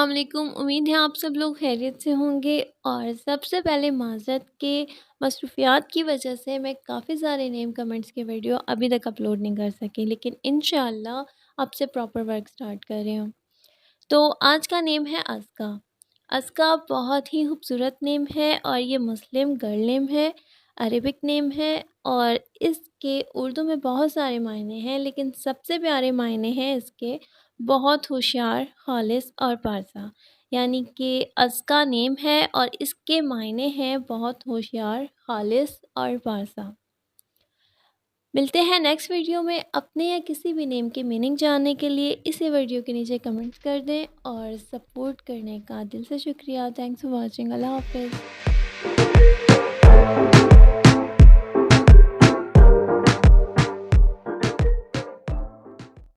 अस्सलाम वालेकुम। उम्मीद है आप सब लोग खैरियत से होंगे। और सबसे पहले माज़रत के मसरूफ़ियात की वजह से मैं काफ़ी सारे नेम कमेंट्स के वीडियो अभी तक अपलोड नहीं कर सकी, लेकिन इंशाअल्लाह अब से प्रॉपर वर्क स्टार्ट कर रही हूँ। तो आज का नेम है अस्का। अस्का बहुत ही खूबसूरत नेम है और ये मुस्लिम गर्ल नेम है, अरेबिक नेम है। और इसके उर्दू में बहुत सारे मायने हैं, लेकिन सबसे प्यारे मायने हैं इसके बहुत होशियार, खालिस और पारसा। यानी कि अस्का नेम है और इसके मायने हैं बहुत होशियार, खालिस और पारसा। मिलते हैं नेक्स्ट वीडियो में। अपने या किसी भी नेम की मीनिंग जानने के लिए इसी वीडियो के नीचे कमेंट्स कर दें और सपोर्ट करने का दिल से शुक्रिया। Thanks for watching. अल्लाह हाफ़िज़।